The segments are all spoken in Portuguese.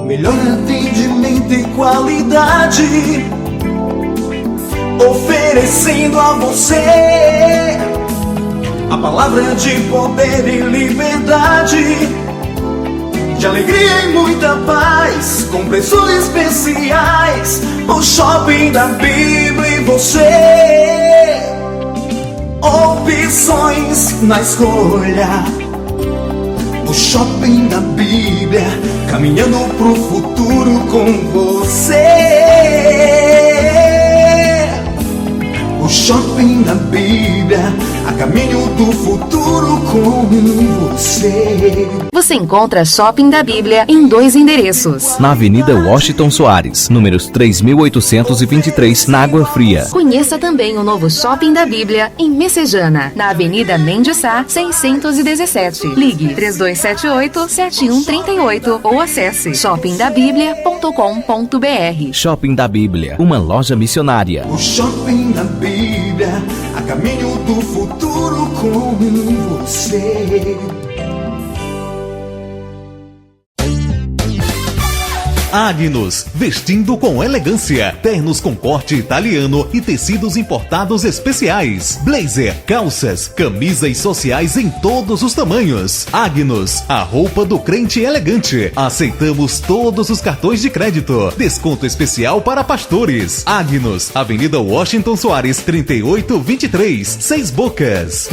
melhor atendimento e qualidade, oferecendo a você a palavra de poder e liberdade, de alegria e muita paz, com preços especiais. O Shopping da Bíblia e você, opções na escolha. O Shopping da Bíblia, caminhando pro futuro com você. O Shopping da Bíblia, a caminho do futuro com você. Você encontra Shopping da Bíblia em 2 endereços. Na Avenida Washington Soares, números 3.823, na Água Fria. Conheça também o novo Shopping da Bíblia em Messejana, na Avenida Mendes Sá, 617. Ligue 3278-7138 ou acesse shoppingdabiblia.com.br. Shopping da Bíblia, uma loja missionária. O Shopping da Bíblia, a caminho do futuro com você. Agnus, vestindo com elegância, ternos com corte italiano e tecidos importados especiais, blazer, calças, camisas sociais em todos os tamanhos. Agnus, a roupa do crente elegante. Aceitamos todos os cartões de crédito. Desconto especial para pastores. Agnus, Avenida Washington Soares, 3823, 6 Bocas.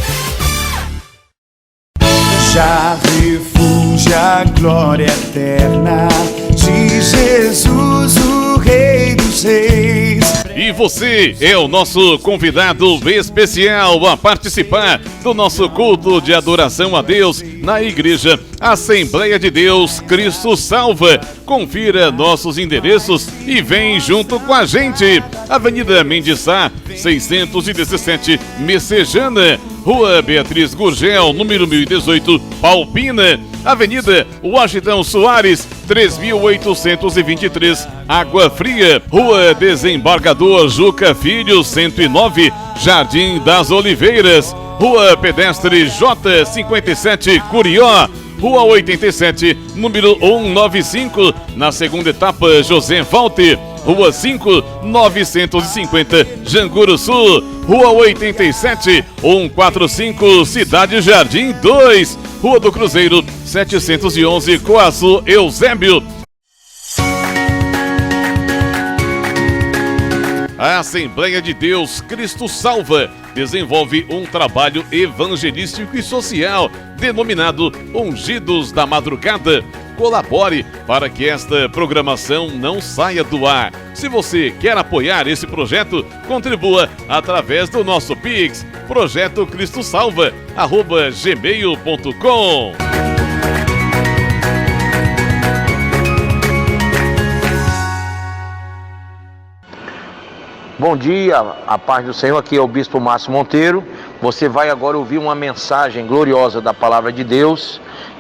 Já refúgio a glória eterna de Jesus, o Rei dos Reis. E você é o nosso convidado especial a participar do nosso culto de adoração a Deus na Igreja Assembleia de Deus Cristo Salva. Confira nossos endereços e vem junto com a gente. Avenida Mendes Sá, 617, Messejana. Rua Beatriz Gurgel, número 1018, Palpina. Avenida Washington Soares, 3823, Água Fria. Rua Desembargador Juca Filho, 109, Jardim das Oliveiras. Rua Pedestre J57, Curió. Rua 87, número 195, na segunda etapa, José Walter. Rua 5, 950, Janguru Sul. Rua 87, 145, Cidade Jardim 2. Rua do Cruzeiro, 711, Coaçu, Eusébio. A Assembleia de Deus Cristo Salva desenvolve um trabalho evangelístico e social denominado Ungidos da Madrugada. Colabore para que esta programação não saia do ar. Se você quer apoiar esse projeto, contribua através do nosso Pix, projetocristosalva@gmail.com. Bom dia, a paz do Senhor, aqui é o Bispo Márcio Monteiro. Você vai agora ouvir uma mensagem gloriosa da Palavra de Deus.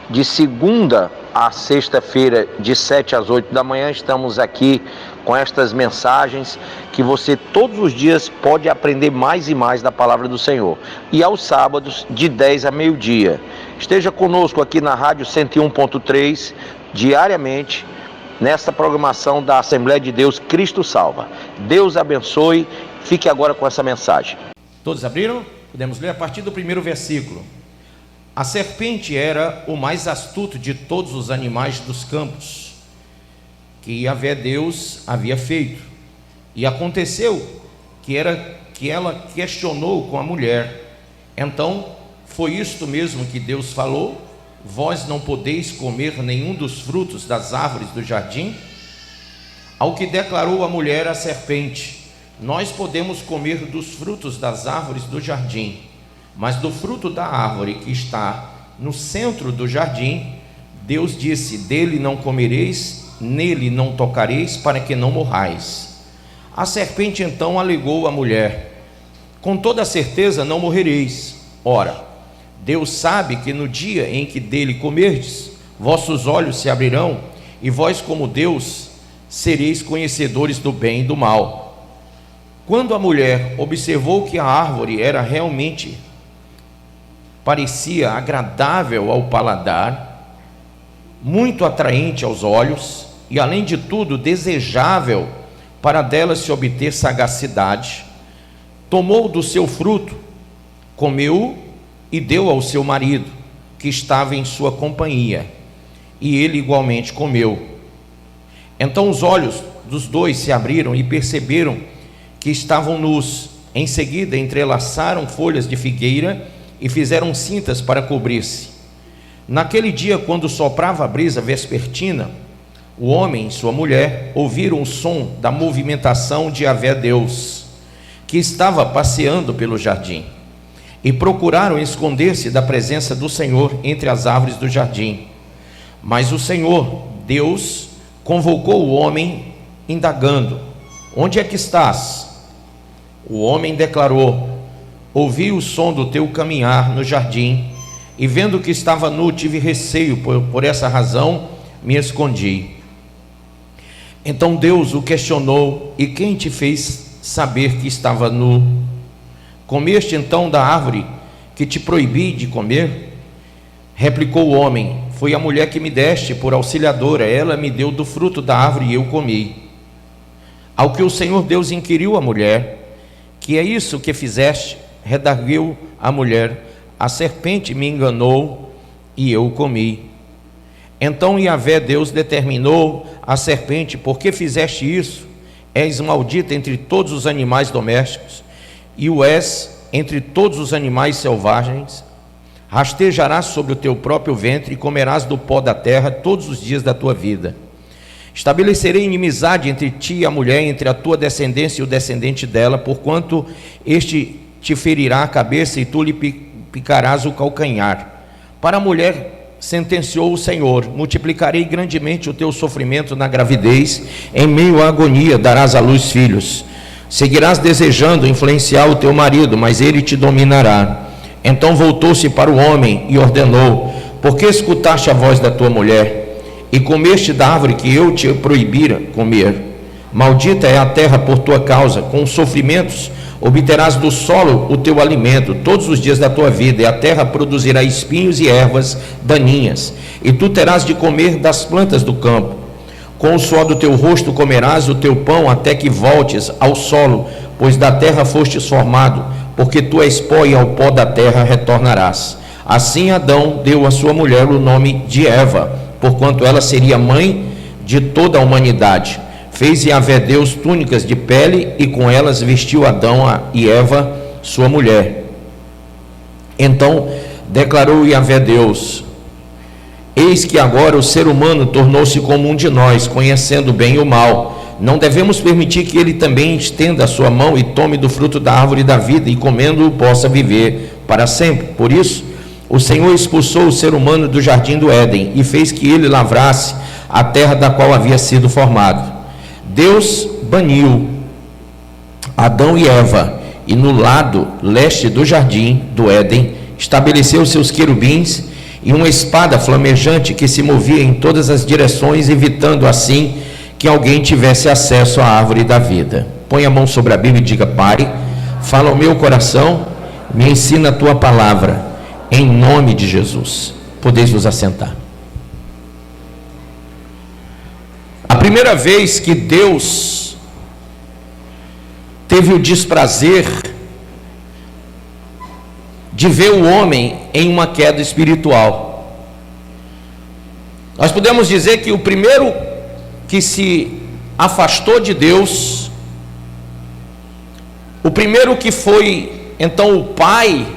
De segunda a sexta-feira, de 7 às 8 da manhã, estamos aqui com estas mensagens que você todos os dias pode aprender mais e mais da Palavra do Senhor. E aos sábados, de 10 a meio-dia. Esteja conosco aqui na Rádio 101.3, diariamente, nesta programação da Assembleia de Deus Cristo Salva. Deus abençoe. Fique agora com essa mensagem. Todos abriram? Podemos ler a partir do primeiro versículo. A serpente era o mais astuto de todos os animais dos campos que Yahvé Deus havia feito. E aconteceu que ela questionou com a mulher: então, foi isto mesmo que Deus falou? Vós não podeis comer nenhum dos frutos das árvores do jardim? Ao que declarou a mulher à serpente: nós podemos comer dos frutos das árvores do jardim, mas do fruto da árvore que está no centro do jardim, Deus disse: dele não comereis, nele não tocareis, para que não morrais. A serpente então alegou à mulher: com toda certeza não morrereis. Ora, Deus sabe que no dia em que dele comerdes, vossos olhos se abrirão, e vós, como Deus, sereis conhecedores do bem e do mal. Quando a mulher observou que a árvore era realmente parecia agradável ao paladar, muito atraente aos olhos, e além de tudo desejável para dela se obter sagacidade, tomou do seu fruto, comeu e deu ao seu marido, que estava em sua companhia, e ele igualmente comeu. Então os olhos dos dois se abriram e perceberam que estavam nus. Em seguida entrelaçaram folhas de figueira e fizeram cintas para cobrir-se. Naquele dia, quando soprava a brisa vespertina, o homem e sua mulher ouviram o som da movimentação de Yahvé Deus, que estava passeando pelo jardim, e procuraram esconder-se da presença do Senhor entre as árvores do jardim. Mas o Senhor Deus convocou o homem, indagando: onde é que estás? O homem declarou: ouvi o som do teu caminhar no jardim, e vendo que estava nu, tive receio, por essa razão me escondi. Então Deus o questionou: e quem te fez saber que estava nu? Comeste então da árvore que te proibi de comer? Replicou o homem: foi a mulher que me deste por auxiliadora, ela me deu do fruto da árvore e eu comi. Ao que o Senhor Deus inquiriu a mulher: que é isso que fizeste? Redarguiu a mulher: a serpente me enganou e eu comi. Então Yahvé Deus determinou à serpente: por que fizeste isso? És maldita entre todos os animais domésticos, e o és entre todos os animais selvagens. Rastejarás sobre o teu próprio ventre e comerás do pó da terra todos os dias da tua vida. Estabelecerei inimizade entre ti e a mulher, entre a tua descendência e o descendente dela, porquanto este te ferirá a cabeça e tu lhe picarás o calcanhar. Para a mulher sentenciou o Senhor: multiplicarei grandemente o teu sofrimento na gravidez, em meio à agonia darás à luz filhos. Seguirás desejando influenciar o teu marido, mas ele te dominará. Então voltou-se para o homem e ordenou: por que escutaste a voz da tua mulher e comeste da árvore que eu te proibira comer? Maldita é a terra por tua causa, com sofrimentos obterás do solo o teu alimento todos os dias da tua vida, e a terra produzirá espinhos e ervas daninhas, e tu terás de comer das plantas do campo. Com o suor do teu rosto comerás o teu pão até que voltes ao solo, pois da terra fostes formado, porque tu és pó e ao pó da terra retornarás. Assim Adão deu à sua mulher o nome de Eva, porquanto ela seria mãe de toda a humanidade. Fez Yahvé Deus túnicas de pele, e com elas vestiu Adão e Eva, sua mulher. Então declarou Yahvé Deus: eis que agora o ser humano tornou-se como um de nós, conhecendo o bem e o mal. Não devemos permitir que ele também estenda a sua mão e tome do fruto da árvore da vida, e comendo-o possa viver para sempre. Por isso o Senhor expulsou o ser humano do jardim do Éden, e fez que ele lavrasse a terra da qual havia sido formado. Deus baniu Adão e Eva, e no lado leste do jardim do Éden estabeleceu seus querubins e uma espada flamejante que se movia em todas as direções, evitando assim que alguém tivesse acesso à árvore da vida. Põe a mão sobre a Bíblia e diga: Pai, fala ao meu coração, me ensina a tua palavra, em nome de Jesus. Podeis vos assentar. A primeira vez que Deus teve o desprazer de ver o homem em uma queda espiritual, nós podemos dizer que o primeiro que se afastou de Deus, o primeiro que foi então o pai,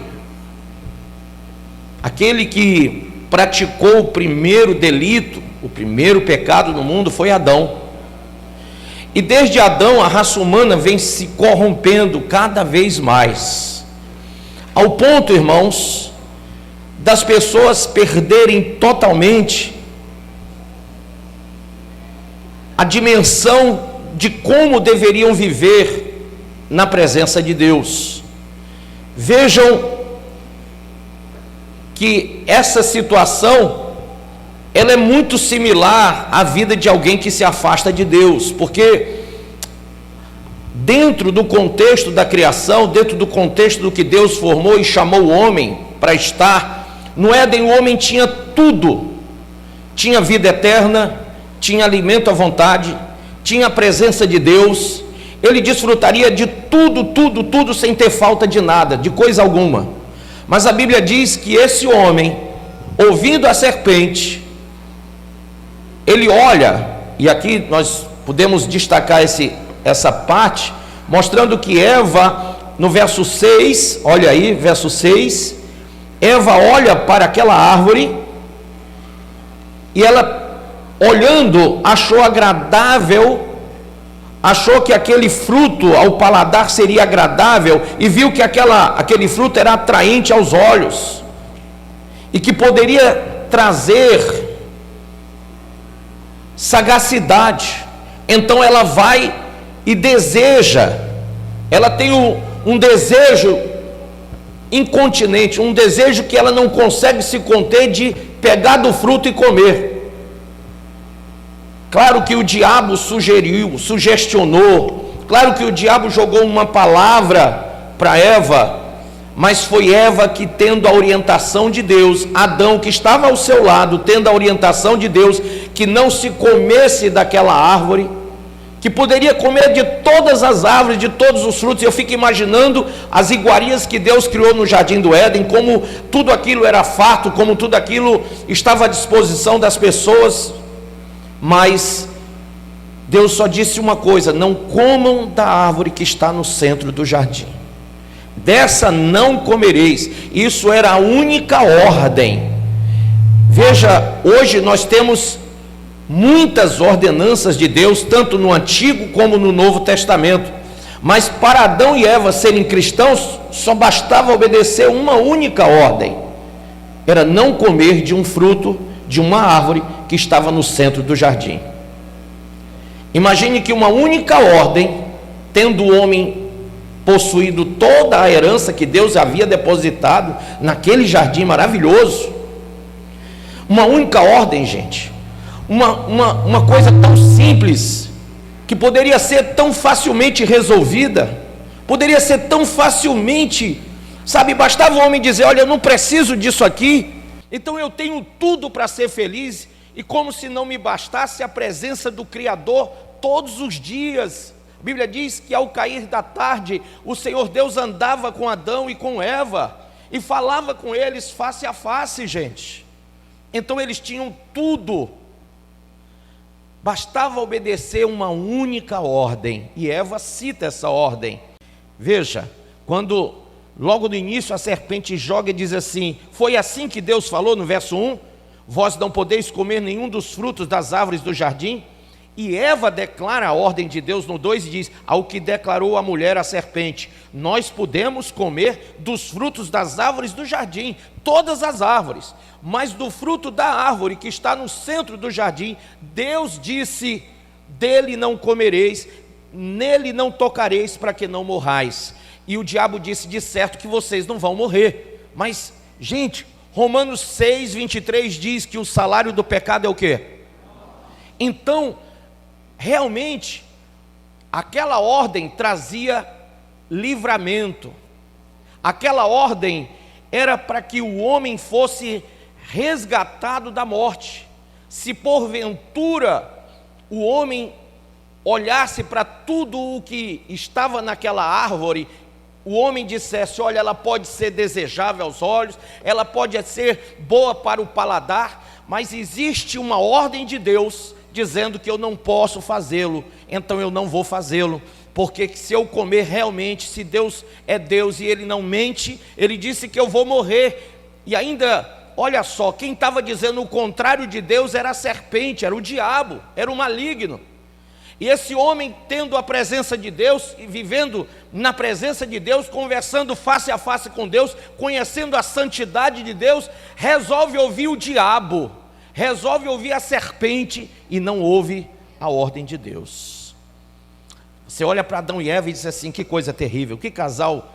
aquele que praticou o primeiro delito, o primeiro pecado no mundo, foi Adão. E desde Adão a raça humana vem se corrompendo cada vez mais, ao ponto, irmãos, das pessoas perderem totalmente a dimensão de como deveriam viver na presença de Deus. Vejam que essa situação, ela é muito similar à vida de alguém que se afasta de Deus, porque dentro do contexto da criação, dentro do contexto do que Deus formou e chamou o homem para estar, no Éden o homem tinha tudo, tinha vida eterna, tinha alimento à vontade, tinha a presença de Deus, ele desfrutaria de tudo, sem ter falta de nada, de coisa alguma. Mas a Bíblia diz que esse homem, ouvindo a serpente, ele olha, e aqui nós podemos destacar essa parte, mostrando que Eva, no verso 6, olha aí, verso 6, Eva olha para aquela árvore, e ela, olhando, achou agradável, achou que aquele fruto ao paladar seria agradável, e viu que aquele fruto era atraente aos olhos, e que poderia trazer sagacidade. Então ela vai e deseja, ela tem um desejo incontinente, um desejo que ela não consegue se conter de pegar do fruto e comer. Claro que o diabo sugestionou, claro que o diabo jogou uma palavra para Eva, mas foi Eva que, tendo a orientação de Deus, Adão, que estava ao seu lado, tendo a orientação de Deus, que não se comesse daquela árvore, que poderia comer de todas as árvores, de todos os frutos. Eu fico imaginando as iguarias que Deus criou no Jardim do Éden, como tudo aquilo era farto, como tudo aquilo estava à disposição das pessoas. Mas Deus só disse uma coisa: não comam da árvore que está no centro do jardim, dessa não comereis. Isso era a única ordem. Veja, hoje nós temos muitas ordenanças de Deus, tanto no Antigo como no Novo Testamento, mas para Adão e Eva serem cristãos, só bastava obedecer uma única ordem: era não comer de um fruto de uma árvore que estava no centro do jardim. Imagine que uma única ordem, tendo o homem possuído toda a herança que Deus havia depositado naquele jardim maravilhoso, uma única ordem, gente, uma coisa tão simples, que poderia ser tão facilmente resolvida, poderia ser tão facilmente, sabe, bastava o homem dizer: olha, eu não preciso disso aqui, então eu tenho tudo para ser feliz. E como se não me bastasse a presença do Criador todos os dias, a Bíblia diz que ao cair da tarde, o Senhor Deus andava com Adão e com Eva, e falava com eles face a face, gente. Então eles tinham tudo, bastava obedecer uma única ordem, e Eva cita essa ordem. Veja, quando logo no início a serpente joga e diz assim: foi assim que Deus falou no verso 1, vós não podeis comer nenhum dos frutos das árvores do jardim. E Eva declara a ordem de Deus no 2 e diz: ao que declarou a mulher à serpente, nós podemos comer dos frutos das árvores do jardim, todas as árvores, mas do fruto da árvore que está no centro do jardim, Deus disse: dele não comereis, nele não tocareis, para que não morrais. E o diabo disse: de certo que vocês não vão morrer. Mas, gente, Romanos 6, 23 diz que o salário do pecado é o quê? Então, realmente, aquela ordem trazia livramento, aquela ordem era para que o homem fosse resgatado da morte. Se porventura o homem olhasse para tudo o que estava naquela árvore, o homem dissesse: olha, ela pode ser desejável aos olhos, ela pode ser boa para o paladar, mas existe uma ordem de Deus dizendo que eu não posso fazê-lo, então eu não vou fazê-lo, porque se eu comer realmente, se Deus é Deus e Ele não mente, Ele disse que eu vou morrer. E ainda, olha só, quem estava dizendo o contrário de Deus era a serpente, era o diabo, era o maligno. E esse homem, tendo a presença de Deus, e vivendo na presença de Deus, conversando face a face com Deus, conhecendo a santidade de Deus, resolve ouvir o diabo, resolve ouvir a serpente, e não ouve a ordem de Deus. Você olha para Adão e Eva e diz assim: que coisa terrível, que casal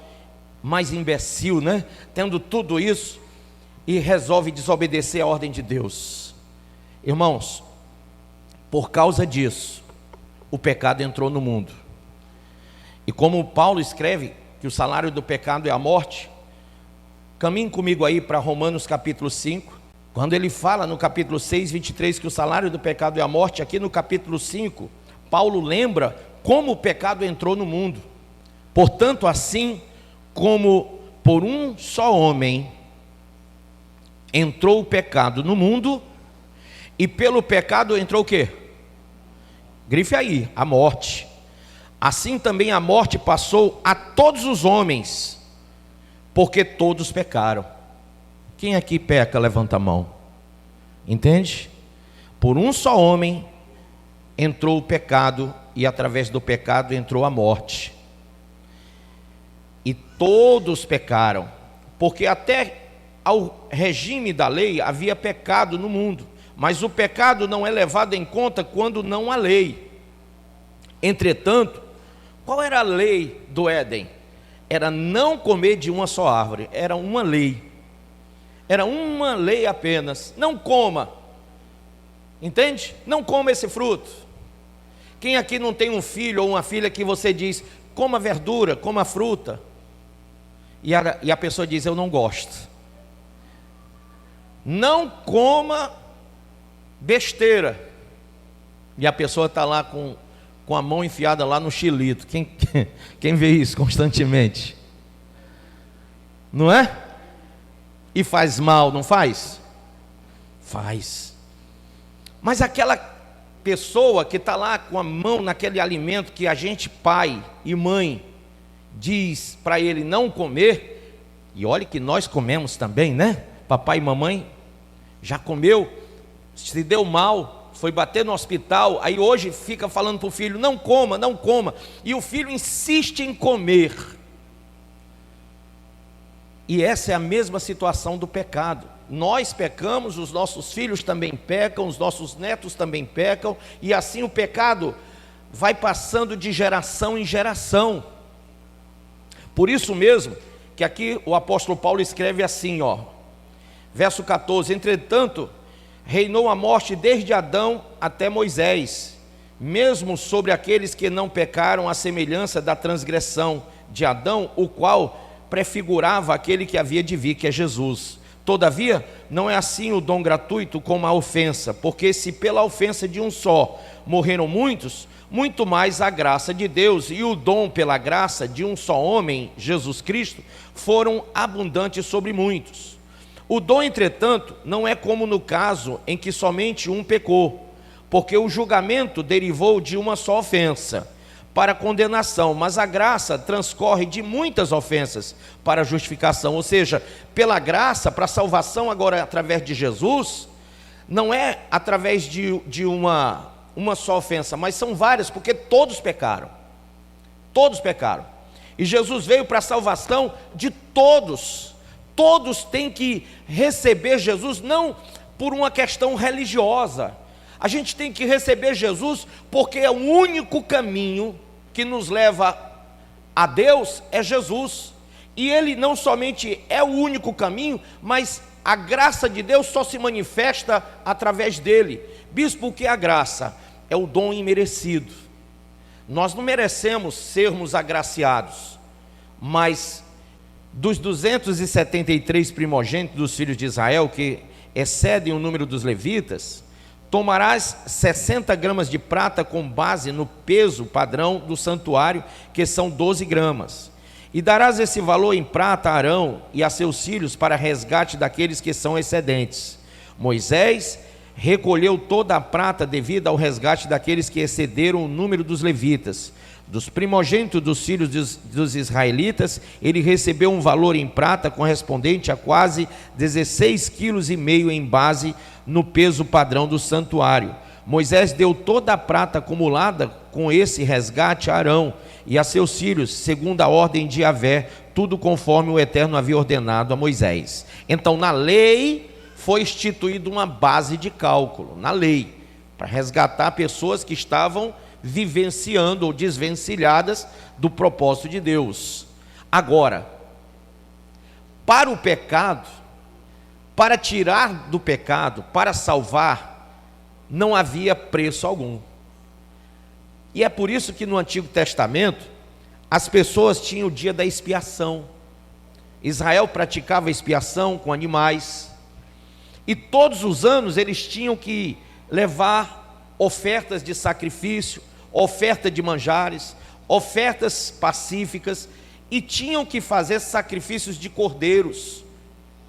mais imbecil, né? Tendo tudo isso, e resolve desobedecer a ordem de Deus. Irmãos, por causa disso, o pecado entrou no mundo. E como Paulo escreve que o salário do pecado é a morte, caminhe comigo aí para Romanos capítulo 5. Quando ele fala no capítulo 6, 23, que o salário do pecado é a morte, aqui no capítulo 5, Paulo lembra como o pecado entrou no mundo. Portanto, assim como por um só homem entrou o pecado no mundo, e pelo pecado entrou o quê? Grife aí, a morte. Assim também a morte passou a todos os homens, porque todos pecaram. Quem aqui peca, levanta a mão. Entende? Por um só homem entrou o pecado, e através do pecado entrou a morte. E todos pecaram, porque até ao regime da lei havia pecado no mundo, mas o pecado não é levado em conta quando não há lei. Entretanto, qual era a lei do Éden? Era não comer de uma só árvore, era uma lei. Era uma lei apenas, não coma. Entende? Não coma esse fruto. Quem aqui não tem um filho ou uma filha que você diz, coma verdura, coma fruta, e a pessoa diz, eu não gosto. Não coma besteira, e a pessoa está lá com a mão enfiada lá no xilito. Quem vê isso constantemente? Não é? E faz mal, não faz? Faz. Mas aquela pessoa que está lá com a mão naquele alimento que a gente, pai e mãe, diz para ele não comer, e olha que nós comemos também, né? Papai e mamãe já comeu, se deu mal, foi bater no hospital, aí hoje fica falando para o filho, não coma, não coma, e o filho insiste em comer. E essa é a mesma situação do pecado. Nós pecamos, os nossos filhos também pecam, os nossos netos também pecam, e assim o pecado vai passando de geração em geração. Por isso mesmo que aqui o apóstolo Paulo escreve assim, verso 14: entretanto, reinou a morte desde Adão até Moisés, mesmo sobre aqueles que não pecaram, à semelhança da transgressão de Adão, o qual prefigurava aquele que havia de vir, que é Jesus. Todavia, não é assim o dom gratuito como a ofensa, porque se pela ofensa de um só morreram muitos, muito mais a graça de Deus e o dom pela graça de um só homem, Jesus Cristo, foram abundantes sobre muitos. O dom, entretanto, não é como no caso em que somente um pecou, porque o julgamento derivou de uma só ofensa para condenação, mas a graça transcorre de muitas ofensas para justificação. Ou seja, pela graça, para a salvação agora através de Jesus, não é através de uma só ofensa, mas são várias, porque todos pecaram. Todos pecaram. E Jesus veio para a salvação de todos. Todos têm que receber Jesus, não por uma questão religiosa. A gente tem que receber Jesus porque é o único caminho que nos leva a Deus, é Jesus. E Ele não somente é o único caminho, mas a graça de Deus só se manifesta através dele. Bispo, o que é a graça? É o dom imerecido. Nós não merecemos sermos agraciados, mas dos 273 primogênitos dos filhos de Israel, que excedem o número dos levitas, tomarás 60 gramas de prata com base no peso padrão do santuário, que são 12 gramas. E darás esse valor em prata a Arão e a seus filhos para resgate daqueles que são excedentes. Moisés recolheu toda a prata devida ao resgate daqueles que excederam o número dos levitas. Dos primogênitos dos filhos dos israelitas, ele recebeu um valor em prata correspondente a quase 16,5 quilos em base no peso padrão do santuário. Moisés deu toda a prata acumulada com esse resgate a Arão e a seus filhos, segundo a ordem de Yahvé, tudo conforme o Eterno havia ordenado a Moisés. Então, na lei foi instituída uma base de cálculo, na lei, para resgatar pessoas que estavam vivenciando ou desvencilhadas do propósito de Deus. Agora, para o pecado, para tirar do pecado, para salvar, não havia preço algum. E é por isso que no Antigo Testamento as pessoas tinham o dia da expiação. Israel praticava expiação com animais, E todos os anos eles tinham que levar ofertas de sacrifício, oferta de manjares, ofertas pacíficas, e tinham que fazer sacrifícios de cordeiros,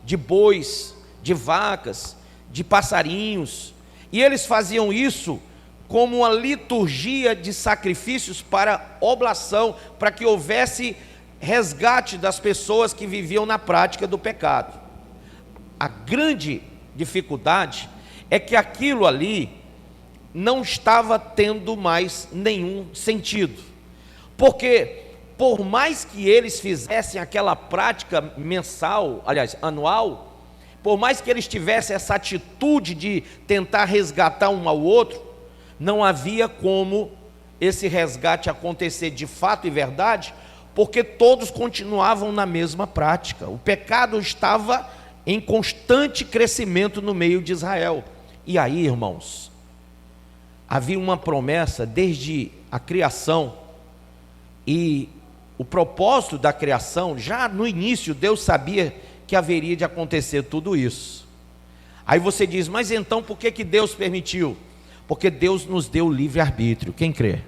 de bois, de vacas, de passarinhos, e eles faziam isso como uma liturgia de sacrifícios para oblação, para que houvesse resgate das pessoas que viviam na prática do pecado. A grande dificuldade é que aquilo ali não estava tendo mais nenhum sentido, porque por mais que eles fizessem aquela prática mensal, aliás, anual, por mais que eles tivessem essa atitude de tentar resgatar um ao outro, não havia como esse resgate acontecer de fato e verdade, porque todos continuavam na mesma prática. O pecado estava em constante crescimento no meio de Israel. E aí, irmãos, havia uma promessa desde a criação, e o propósito da criação, já no início Deus sabia que haveria de acontecer tudo isso. Aí você diz, mas então por que Deus permitiu? Porque Deus nos deu livre-arbítrio, quem crê?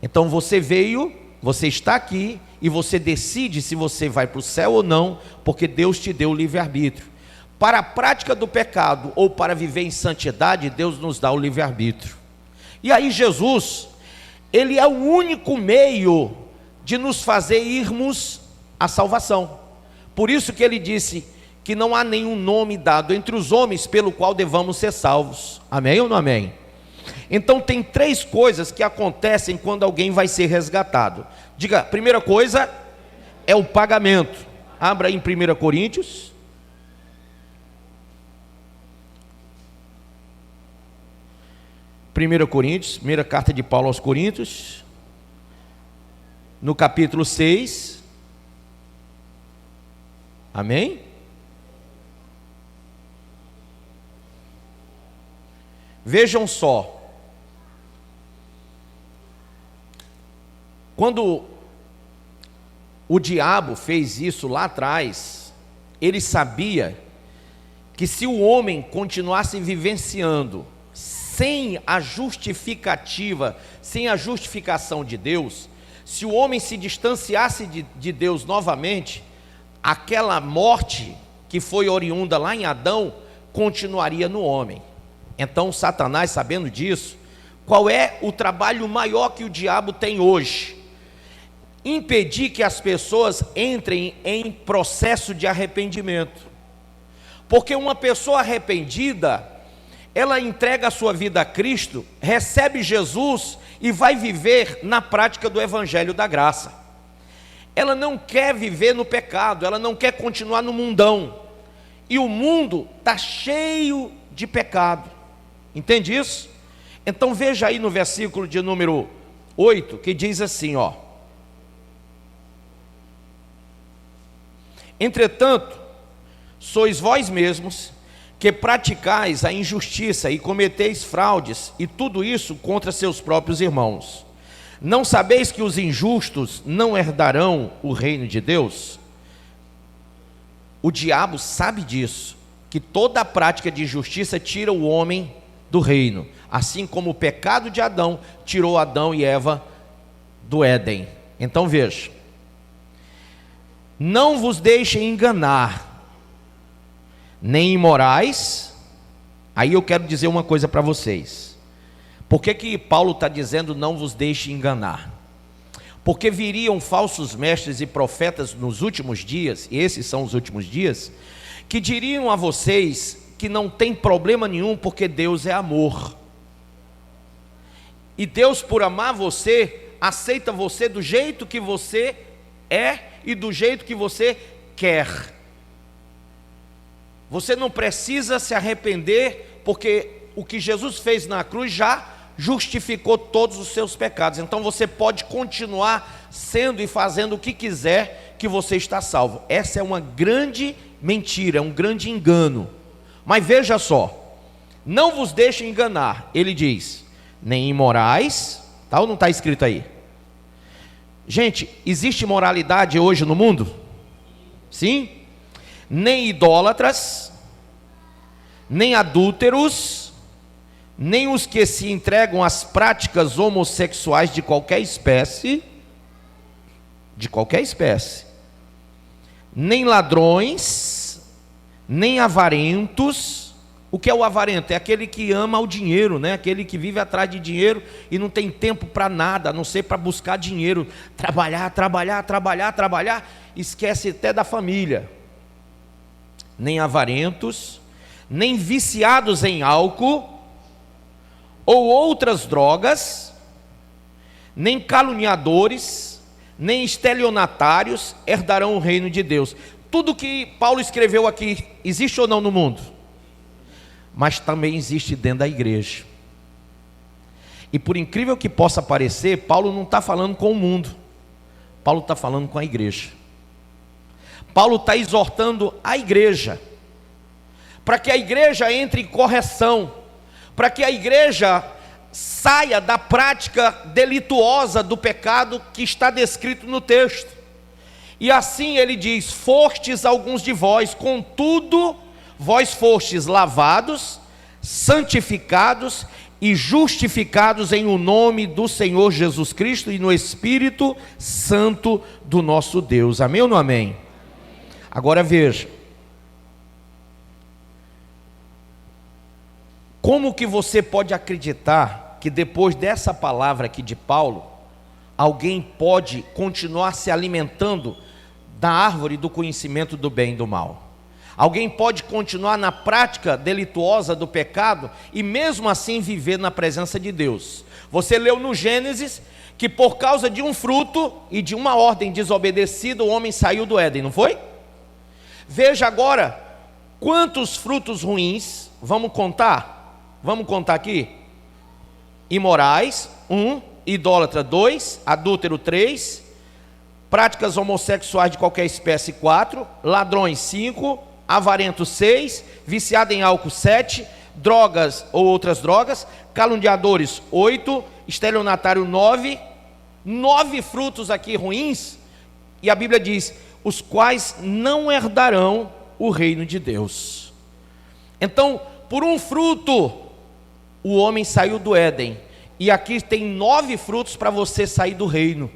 Então você veio, você está aqui, e você decide se você vai para o céu ou não, porque Deus te deu o livre-arbítrio. Para a prática do pecado, ou para viver em santidade, Deus nos dá o livre-arbítrio. E aí Jesus, Ele é o único meio de nos fazer irmos à salvação. Por isso que Ele disse que não há nenhum nome dado entre os homens pelo qual devamos ser salvos. Amém ou não amém? Então tem três coisas que acontecem quando alguém vai ser resgatado. Diga, primeira coisa é o pagamento. Abra em 1 Coríntios. Primeira Coríntios, primeira carta de Paulo aos Coríntios, no capítulo 6. Amém? Vejam só, quando o diabo fez isso lá atrás, ele sabia que se o homem continuasse vivenciando sem a justificativa, sem a justificação de Deus, se o homem se distanciasse de Deus novamente, aquela morte que foi oriunda lá em Adão, continuaria no homem. Então Satanás, sabendo disso, qual é o trabalho maior que o diabo tem hoje? Impedir que as pessoas entrem em processo de arrependimento. Porque uma pessoa arrependida, ela entrega a sua vida a Cristo, recebe Jesus e vai viver na prática do Evangelho da Graça. Ela não quer viver no pecado, ela não quer continuar no mundão. E o mundo está cheio de pecado. Entende isso? Então veja aí no versículo de número 8, que diz assim, ó: entretanto, sois vós mesmos que praticais a injustiça e cometeis fraudes, e tudo isso contra seus próprios irmãos. Não sabeis que os injustos não herdarão o reino de Deus? O diabo sabe disso, que toda a prática de injustiça tira o homem do reino, assim como o pecado de Adão tirou Adão e Eva do Éden. Então veja, não vos deixem enganar, nem imorais. Aí eu quero dizer uma coisa para vocês. Por que Paulo está dizendo não vos deixe enganar? Porque viriam falsos mestres e profetas nos últimos dias, e esses são os últimos dias, que diriam a vocês que não tem problema nenhum, porque Deus é amor. E Deus, por amar você, aceita você do jeito que você é e do jeito que você quer. Você não precisa se arrepender, porque o que Jesus fez na cruz já justificou todos os seus pecados. Então você pode continuar sendo e fazendo o que quiser, que você está salvo. Essa é uma grande mentira, é um grande engano. Mas veja só, não vos deixem enganar, ele diz, nem imorais, tá ou não está escrito aí? Gente, existe moralidade hoje no mundo? Sim? Nem idólatras, nem adúlteros, nem os que se entregam às práticas homossexuais de qualquer espécie, nem ladrões, nem avarentos. O que é o avarento? É aquele que ama o dinheiro, né? Aquele que vive atrás de dinheiro e não tem tempo para nada, a não ser para buscar dinheiro, trabalhar, esquece até da família. Nem avarentos, nem viciados em álcool ou outras drogas, nem caluniadores, nem estelionatários herdarão o reino de Deus. Tudo que Paulo escreveu aqui existe ou não no mundo? Mas também existe dentro da igreja. E por incrível que possa parecer, Paulo não está falando com o mundo, Paulo está falando com a igreja. Paulo está exortando a igreja, para que a igreja entre em correção, para que a igreja saia da prática delituosa do pecado que está descrito no texto. E assim ele diz: fostes alguns de vós, contudo, vós fostes lavados, santificados e justificados em o nome do Senhor Jesus Cristo e no Espírito Santo do nosso Deus. Amém ou não amém? Agora veja, como que você pode acreditar que depois dessa palavra aqui de Paulo, alguém pode continuar se alimentando da árvore do conhecimento do bem e do mal? Alguém pode continuar na prática delituosa do pecado e mesmo assim viver na presença de Deus? Você leu no Gênesis que por causa de um fruto e de uma ordem desobedecida, o homem saiu do Éden, não foi? Veja agora quantos frutos ruins, vamos contar aqui: imorais, 1, idólatra, 2, adúltero, 3, práticas homossexuais de qualquer espécie, 4, ladrões, 5, avarento, 6, viciado em álcool, 7, drogas ou outras drogas, caluniadores, 8, estelionatário, 9 frutos aqui ruins, e a Bíblia diz: os quais não herdarão o reino de Deus. Então, por um fruto, o homem saiu do Éden, e aqui tem 9 frutos para você sair do reino.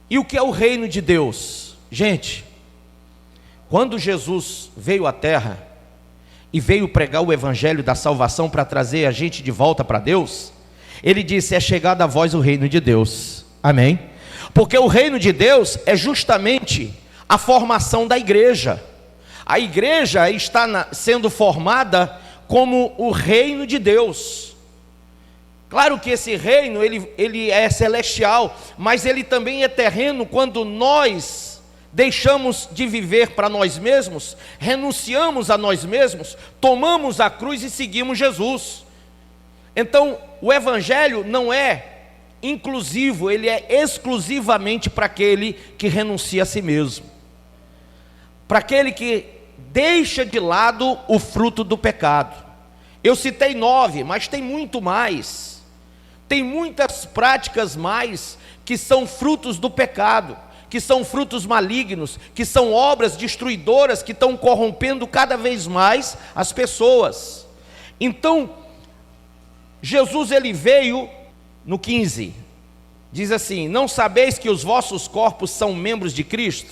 E o que é o reino de Deus? Gente, quando Jesus veio à terra e veio pregar o evangelho da salvação para trazer a gente de volta para Deus, ele disse: é chegado a vós o reino de Deus. Amém? Porque o reino de Deus é justamente a formação da igreja. A igreja está sendo formada como o reino de Deus. Claro que esse reino ele é celestial, mas ele também é terreno. Quando nós deixamos de viver para nós mesmos, renunciamos a nós mesmos, tomamos a cruz e seguimos Jesus. Então o evangelho não é inclusivo, ele é exclusivamente para aquele que renuncia a si mesmo, para aquele que deixa de lado o fruto do pecado. Eu citei 9, mas tem muito mais. Tem muitas práticas mais que são frutos do pecado, que são frutos malignos, que são obras destruidoras que estão corrompendo cada vez mais as pessoas. Então, Jesus ele veio no 15, diz assim: não sabeis que os vossos corpos são membros de Cristo?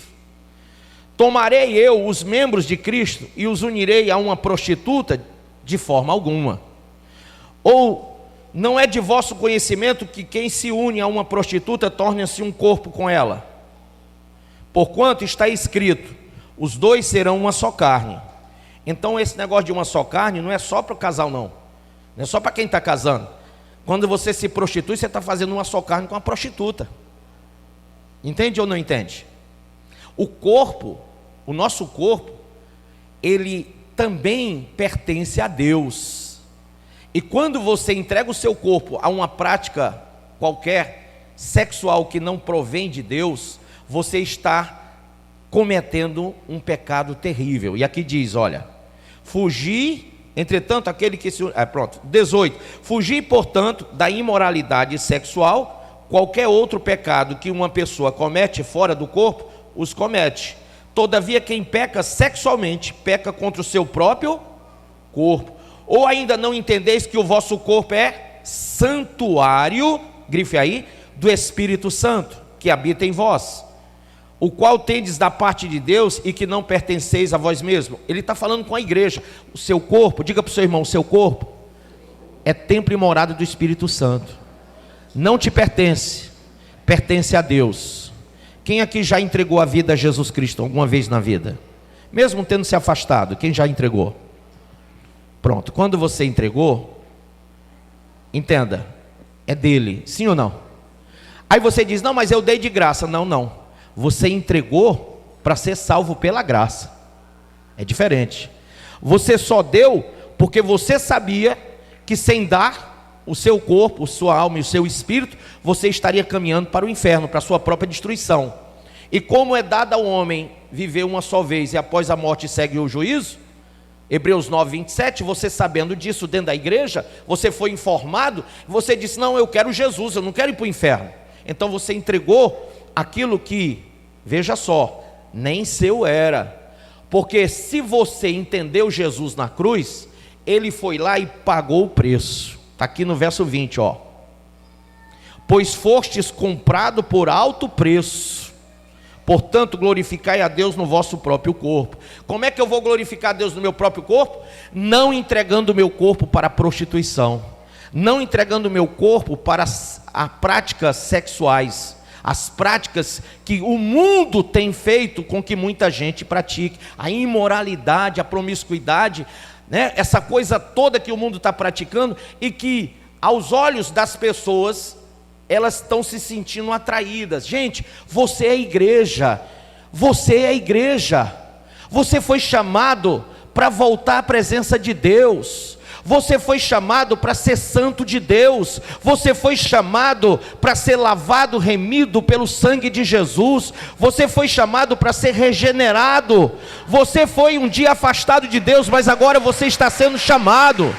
Tomarei eu os membros de Cristo e os unirei a uma prostituta? De forma alguma. Ou não é de vosso conhecimento que quem se une a uma prostituta torna-se um corpo com ela? Porquanto está escrito: os dois serão uma só carne. Então esse negócio de uma só carne não é só para o casal, não é só para quem está casando. Quando você se prostitui, você está fazendo uma só carne com a prostituta. Entende ou não entende? O corpo, o nosso corpo, ele também pertence a Deus. E quando você entrega o seu corpo a uma prática qualquer sexual que não provém de Deus, você está cometendo um pecado terrível. E aqui diz, olha: fugir, entretanto, aquele que se... 18. Fugir, portanto, da imoralidade sexual. Qualquer outro pecado que uma pessoa comete fora do corpo, os comete. Todavia, quem peca sexualmente, peca contra o seu próprio corpo. Ou ainda não entendeis que o vosso corpo é santuário, grife aí, do Espírito Santo, que habita em vós, o qual tendes da parte de Deus e que não pertenceis a vós mesmos. Ele está falando com a igreja. O seu corpo, diga para o seu irmão, o seu corpo é templo e morada do Espírito Santo. Não te pertence, pertence a Deus. Quem aqui já entregou a vida a Jesus Cristo alguma vez na vida? Mesmo tendo se afastado, quem já entregou? Pronto, quando você entregou, entenda, é dele, sim ou não? Aí você diz, não, mas eu dei de graça. Não, não, você entregou para ser salvo pela graça. É diferente. Você só deu porque você sabia que sem dar o seu corpo, a sua alma e o seu espírito, você estaria caminhando para o inferno, para a sua própria destruição. E como é dado ao homem viver uma só vez e após a morte segue o juízo, Hebreus 9, 27, você sabendo disso dentro da igreja, você foi informado, você disse, não, eu quero Jesus, eu não quero ir para o inferno. Então você entregou aquilo que, veja só, nem seu era. Porque se você entendeu Jesus na cruz, ele foi lá e pagou o preço. Está aqui no verso 20, ó. Pois fostes comprado por alto preço, portanto glorificai a Deus no vosso próprio corpo. Como é que eu vou glorificar a Deus no meu próprio corpo? Não entregando o meu corpo para a prostituição, não entregando o meu corpo para as práticas sexuais, as práticas que o mundo tem feito com que muita gente pratique, a imoralidade, a promiscuidade, né? Essa coisa toda que o mundo está praticando e que aos olhos das pessoas elas estão se sentindo atraídas. Gente, você é igreja, você é igreja, você foi chamado para voltar à presença de Deus, você foi chamado para ser santo de Deus, você foi chamado para ser lavado, remido pelo sangue de Jesus, você foi chamado para ser regenerado, você foi um dia afastado de Deus, mas agora você está sendo chamado.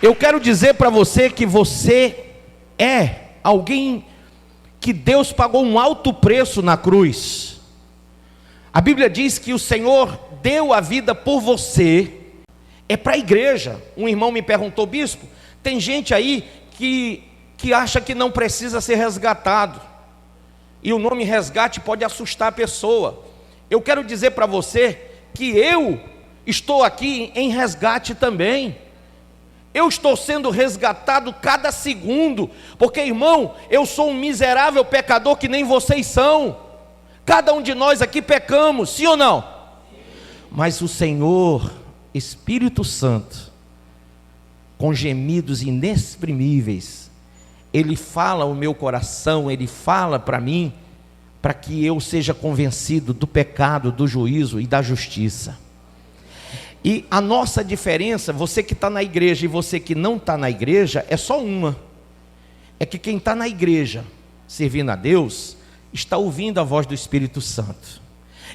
Eu quero dizer para você que você é alguém que Deus pagou um alto preço na cruz. A Bíblia diz que o Senhor deu a vida por você, é para a igreja. Um irmão me perguntou, bispo, tem gente aí que acha que não precisa ser resgatado, e o nome resgate pode assustar a pessoa. Eu quero dizer para você que eu estou aqui em resgate também. Eu estou sendo resgatado cada segundo, porque irmão, eu sou um miserável pecador que nem vocês são. Cada um de nós aqui pecamos, sim ou não? Mas o Senhor, Espírito Santo, com gemidos inexprimíveis, Ele fala ao meu coração, Ele fala para mim, para que eu seja convencido do pecado, do juízo e da justiça. E a nossa diferença, você que está na igreja e você que não está na igreja, é só uma. É que quem está na igreja, servindo a Deus, está ouvindo a voz do Espírito Santo.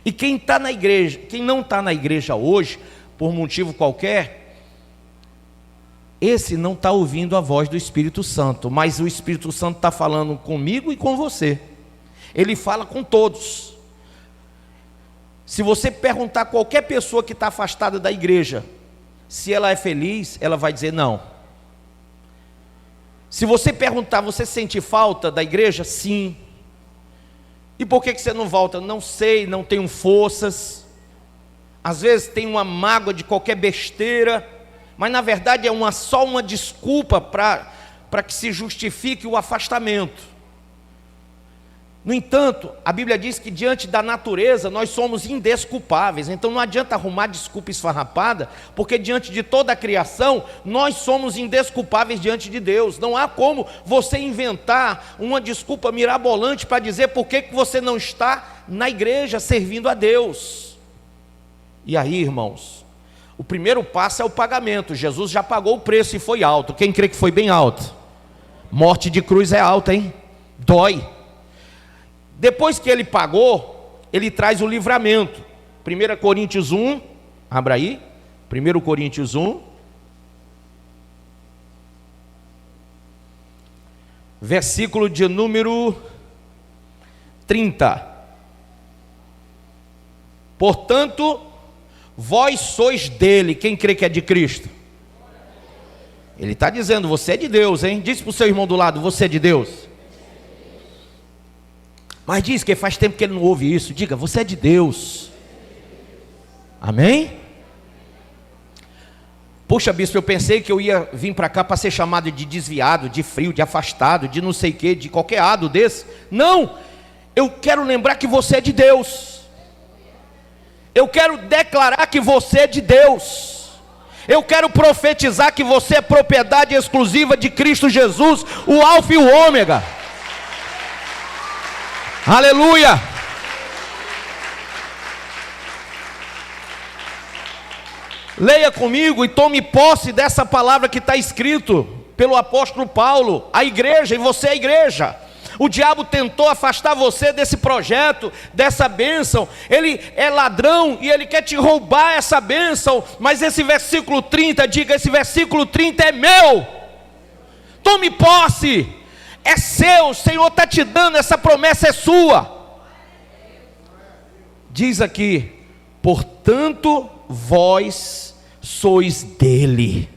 E quem está na igreja, quem não está na igreja hoje, por motivo qualquer, esse não está ouvindo a voz do Espírito Santo, mas o Espírito Santo está falando comigo e com você. Ele fala com todos. Se você perguntar a qualquer pessoa que está afastada da igreja, se ela é feliz, ela vai dizer não. Se você perguntar, você sente falta da igreja? Sim. E por que você não volta? Não sei, não tenho forças. Às vezes tem uma mágoa de qualquer besteira, mas na verdade é só uma desculpa para que se justifique o afastamento. No entanto, a Bíblia diz que diante da natureza nós somos indesculpáveis. Então não adianta arrumar desculpa esfarrapada, porque diante de toda a criação nós somos indesculpáveis diante de Deus. Não há como você inventar uma desculpa mirabolante para dizer por que você não está na igreja servindo a Deus. E aí, irmãos, o primeiro passo é o pagamento. Jesus já pagou o preço e foi alto. Quem crê que foi bem alto? Morte de cruz é alta, hein? Dói. Depois que ele pagou, ele traz o livramento. 1 Coríntios 1, abra aí, 1 Coríntios 1. versículo de número 30. Portanto, vós sois dele. Quem crê que é de Cristo? Ele está dizendo, você é de Deus, hein? Diz para o seu irmão do lado, você é de Deus. Mas diz que faz tempo que ele não ouve isso. Diga, você é de Deus. Amém? Puxa, bispo, eu pensei que eu ia vir para cá para ser chamado de desviado, de frio, de afastado, de não sei o que, de qualquer ado desse. Não, eu quero lembrar que você é de Deus. Eu quero declarar que você é de Deus. Eu quero profetizar que você é propriedade exclusiva de Cristo Jesus, o Alfa e o Ômega. Aleluia! Leia comigo e tome posse dessa palavra que está escrito pelo apóstolo Paulo, a igreja, e você é a igreja. O diabo tentou afastar você desse projeto, dessa bênção. Ele é ladrão e ele quer te roubar essa bênção. Mas esse versículo 30, diga, esse versículo 30 é meu. Tome posse, é seu, o Senhor está te dando, essa promessa é sua. Diz aqui, portanto, vós sois dele,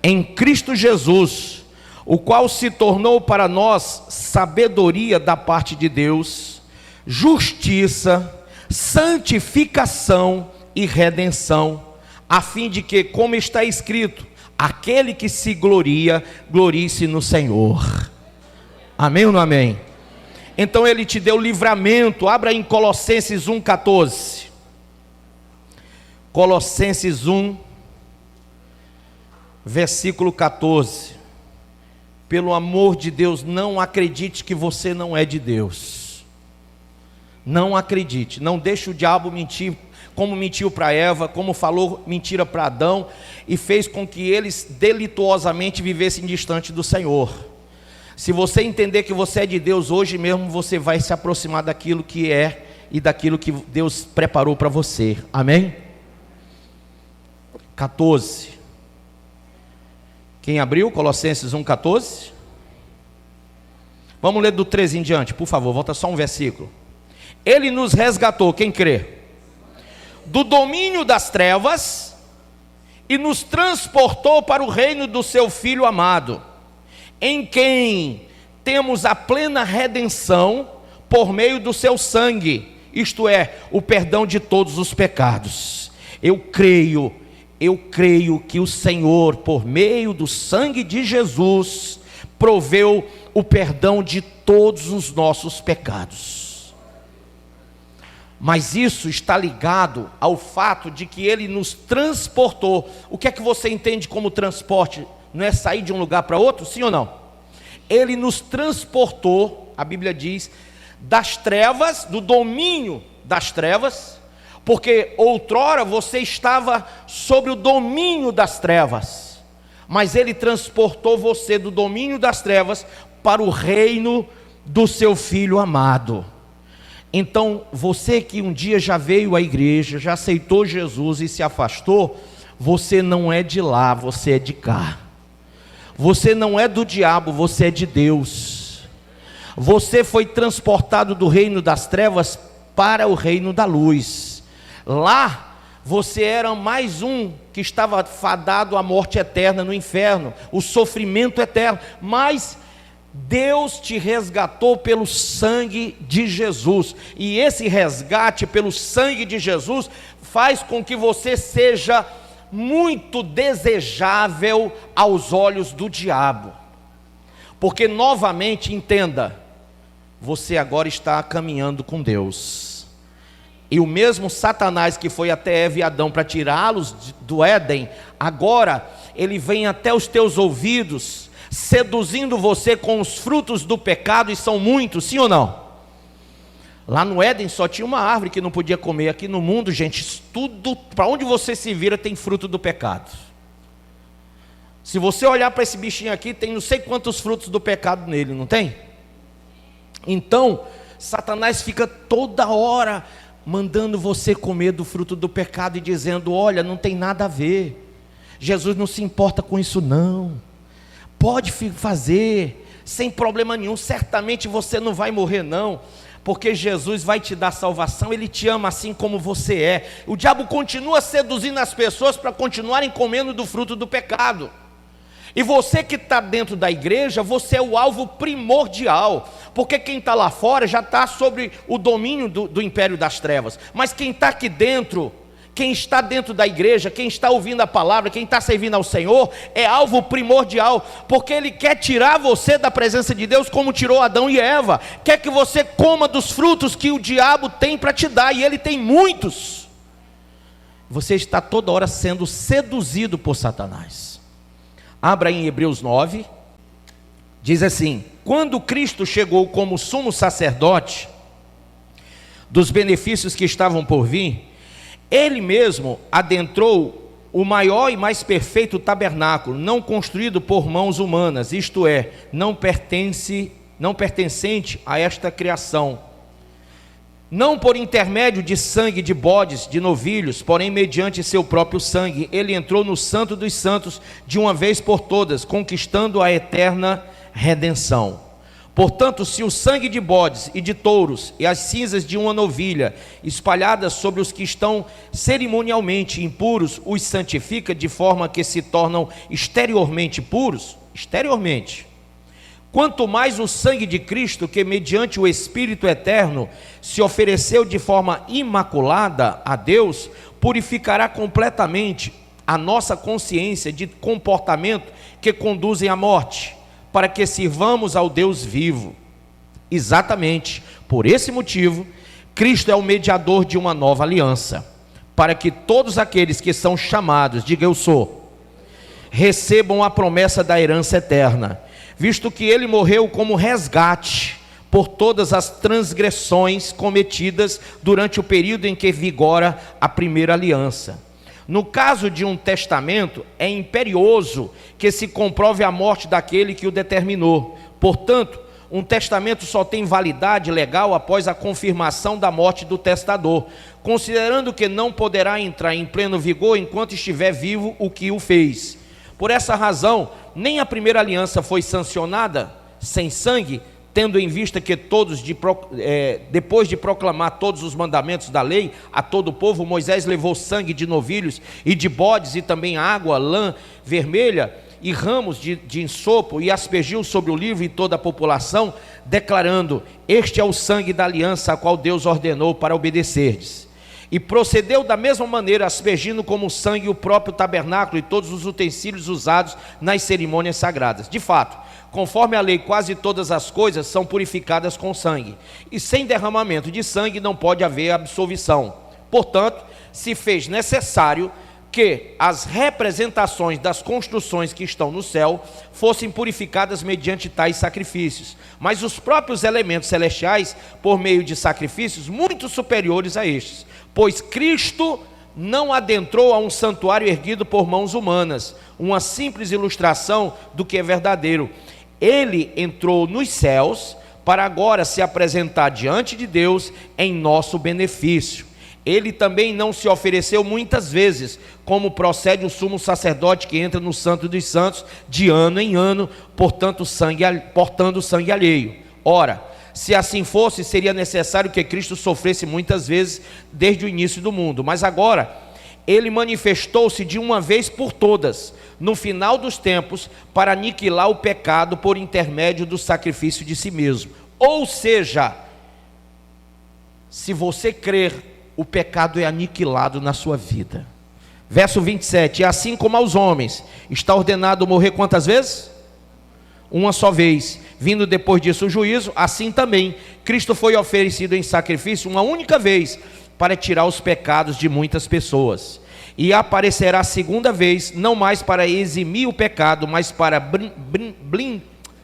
em Cristo Jesus, o qual se tornou para nós sabedoria da parte de Deus, justiça, santificação e redenção, a fim de que, como está escrito, aquele que se gloria, glorie-se no Senhor. Amém ou não amém? Então ele te deu livramento. Abra em Colossenses 1,14. Colossenses 1, versículo 14. Pelo amor de Deus, não acredite que você não é de Deus. Não acredite, não deixe o diabo mentir, como mentiu para Eva, como falou mentira para Adão, e fez com que eles delituosamente vivessem distante do Senhor. Se você entender que você é de Deus, hoje mesmo você vai se aproximar daquilo que é e daquilo que Deus preparou para você. Amém? 14. Quem abriu? Colossenses 1,14. Vamos ler do 13 em diante, por favor, volta só um versículo. Ele nos resgatou, quem crê? Do domínio das trevas e nos transportou para o reino do seu Filho amado, em quem temos a plena redenção por meio do seu sangue, isto é, o perdão de todos os pecados. Eu creio que o Senhor, por meio do sangue de Jesus, proveu o perdão de todos os nossos pecados. Mas isso está ligado ao fato de que Ele nos transportou. O que é que você entende como transporte? Não é sair de um lugar para outro, sim ou não? Ele nos transportou, a Bíblia diz, das trevas, do domínio das trevas, porque outrora você estava sob o domínio das trevas, mas Ele transportou você do domínio das trevas para o reino do seu Filho amado. Então, você que um dia já veio à igreja, já aceitou Jesus e se afastou, você não é de lá, você é de cá. Você não é do diabo, você é de Deus. Você foi transportado do reino das trevas para o reino da luz. Lá, você era mais um que estava fadado à morte eterna no inferno, o sofrimento eterno, mas Deus te resgatou pelo sangue de Jesus, e esse resgate pelo sangue de Jesus faz com que você seja muito desejável aos olhos do diabo, porque novamente, entenda, você agora está caminhando com Deus, e o mesmo Satanás que foi até Eva e Adão para tirá-los do Éden, agora ele vem até os teus ouvidos, seduzindo você com os frutos do pecado, e são muitos, sim ou não? Lá no Éden só tinha uma árvore que não podia comer. Aqui no mundo, gente, tudo, para onde você se vira, tem fruto do pecado. Se você olhar para esse bichinho aqui, tem não sei quantos frutos do pecado nele, não tem? Então, Satanás fica toda hora mandando você comer do fruto do pecado e dizendo: olha, não tem nada a ver, Jesus não se importa com isso não, pode fazer, sem problema nenhum. Certamente você não vai morrer não, porque Jesus vai te dar salvação. Ele te ama assim como você é. O diabo continua seduzindo as pessoas para continuarem comendo do fruto do pecado. E você que está dentro da igreja, você é o alvo primordial, porque quem está lá fora já está sobre o domínio do império das trevas, mas quem está aqui dentro, quem está dentro da igreja, quem está ouvindo a palavra, quem está servindo ao Senhor, é alvo primordial, porque Ele quer tirar você da presença de Deus, como tirou Adão e Eva. Quer que você coma dos frutos que o diabo tem para te dar, e ele tem muitos. Você está toda hora sendo seduzido por Satanás. Abra em Hebreus 9, diz assim: quando Cristo chegou como sumo sacerdote dos benefícios que estavam por vir, Ele mesmo adentrou o maior e mais perfeito tabernáculo, não construído por mãos humanas, isto é, não pertencente a esta criação. Não por intermédio de sangue de bodes, de novilhos, porém mediante seu próprio sangue, Ele entrou no Santo dos Santos de uma vez por todas, conquistando a eterna redenção. Portanto, se o sangue de bodes e de touros e as cinzas de uma novilha, espalhadas sobre os que estão cerimonialmente impuros, os santifica de forma que se tornam exteriormente puros, quanto mais o sangue de Cristo, que mediante o Espírito eterno se ofereceu de forma imaculada a Deus, purificará completamente a nossa consciência de comportamento que conduzem à morte, para que sirvamos ao Deus vivo. Exatamente por esse motivo, Cristo é o mediador de uma nova aliança, para que todos aqueles que são chamados, diga eu sou, recebam a promessa da herança eterna, visto que Ele morreu como resgate por todas as transgressões cometidas durante o período em que vigora a primeira aliança. No caso de um testamento, é imperioso que se comprove a morte daquele que o determinou. Portanto, um testamento só tem validade legal após a confirmação da morte do testador, considerando que não poderá entrar em pleno vigor enquanto estiver vivo o que o fez. Por essa razão, nem a primeira aliança foi sancionada sem sangue, tendo em vista que depois de proclamar todos os mandamentos da lei a todo o povo, Moisés levou sangue de novilhos e de bodes, e também água, lã vermelha e ramos de ensopo, e aspergiu sobre o livro e toda a população, declarando: este é o sangue da aliança a qual Deus ordenou para obedecerdes. E procedeu da mesma maneira, aspergindo como sangue o próprio tabernáculo e todos os utensílios usados nas cerimônias sagradas. De fato, conforme a lei, quase todas as coisas são purificadas com sangue, e sem derramamento de sangue não pode haver absolvição. Portanto, se fez necessário que as representações das construções que estão no céu fossem purificadas mediante tais sacrifícios, mas os próprios elementos celestiais por meio de sacrifícios muito superiores a estes, pois Cristo não adentrou a um santuário erguido por mãos humanas, uma simples ilustração do que é verdadeiro. Ele entrou nos céus para agora se apresentar diante de Deus em nosso benefício. Ele também não se ofereceu muitas vezes, como procede o sumo sacerdote que entra no Santo dos Santos de ano em ano, portando sangue alheio. Ora, se assim fosse, seria necessário que Cristo sofresse muitas vezes desde o início do mundo. Mas agora, Ele manifestou-se de uma vez por todas, no final dos tempos, para aniquilar o pecado por intermédio do sacrifício de si mesmo. Ou seja, se você crer, o pecado é aniquilado na sua vida. Verso 27, e assim como aos homens está ordenado morrer quantas vezes? Uma só vez, vindo depois disso o juízo, assim também Cristo foi oferecido em sacrifício uma única vez, para tirar os pecados de muitas pessoas, e aparecerá segunda vez, não mais para eximir o pecado, mas para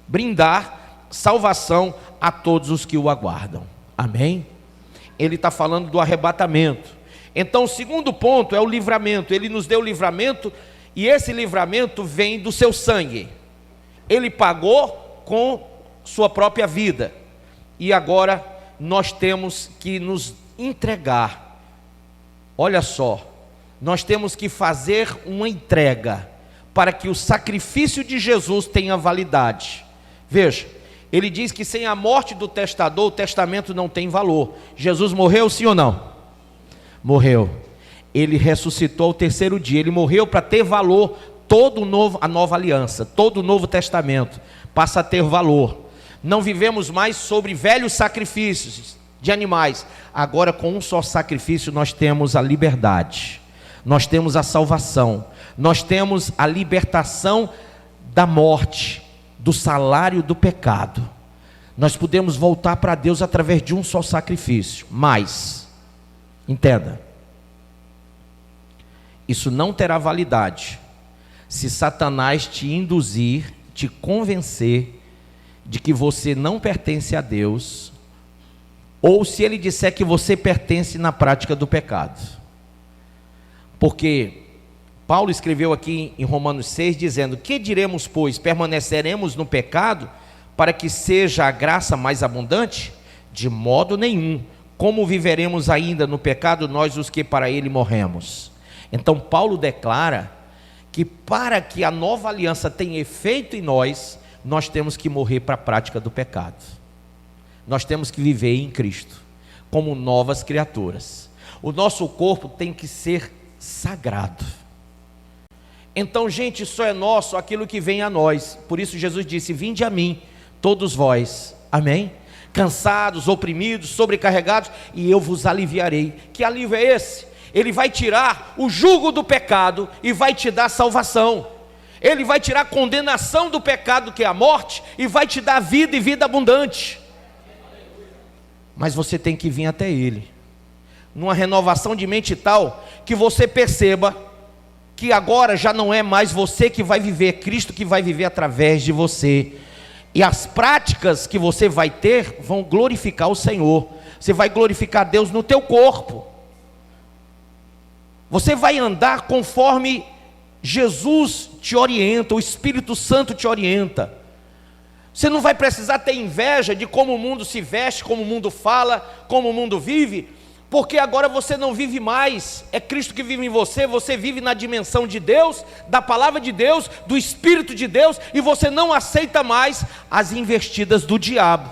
brindar salvação a todos os que o aguardam. Amém? Ele está falando do arrebatamento. Então o segundo ponto é o livramento. Ele nos deu o livramento, e esse livramento vem do seu sangue. Ele pagou com sua própria vida, e agora nós temos que nos entregar. Olha só, nós temos que fazer uma entrega para que o sacrifício de Jesus tenha validade. Veja, ele diz que sem a morte do testador, o testamento não tem valor. Jesus morreu, sim ou não? Morreu. Ele ressuscitou ao terceiro dia. Ele morreu para ter valor. A nova aliança, todo o Novo Testamento passa a ter valor. Não vivemos mais sobre velhos sacrifícios de animais. Agora, com um só sacrifício, nós temos a liberdade, nós temos a salvação, nós temos a libertação da morte, do salário do pecado. Nós podemos voltar para Deus através de um só sacrifício. Mas, entenda, isso não terá validade se Satanás te induzir, te convencer de que você não pertence a Deus, ou se ele disser que você pertence na prática do pecado. Porque Paulo escreveu aqui em Romanos 6, dizendo: que diremos, pois? Permaneceremos no pecado para que seja a graça mais abundante? De modo nenhum. Como viveremos ainda no pecado, nós os que para ele morremos? Então Paulo declara que para que a nova aliança tenha efeito em nós, nós temos que morrer para a prática do pecado. Nós temos que viver em Cristo, como novas criaturas. O nosso corpo tem que ser sagrado. Então, gente, só é nosso aquilo que vem a nós. Por isso Jesus disse: vinde a mim, todos vós, amém? Cansados, oprimidos, sobrecarregados, e eu vos aliviarei. Que alívio é esse? Ele vai tirar o jugo do pecado e vai te dar salvação. Ele vai tirar a condenação do pecado, que é a morte, e vai te dar vida e vida abundante. Mas você tem que vir até Ele, numa renovação de mente tal, que você perceba que agora já não é mais você que vai viver, é Cristo que vai viver através de você. E as práticas que você vai ter vão glorificar o Senhor. Você vai glorificar Deus no teu corpo. Você vai andar conforme Jesus te orienta, o Espírito Santo te orienta. Você não vai precisar ter inveja de como o mundo se veste, como o mundo fala, como o mundo vive, porque agora você não vive mais, é Cristo que vive em você, você vive na dimensão de Deus, da palavra de Deus, do Espírito de Deus, e você não aceita mais as investidas do diabo.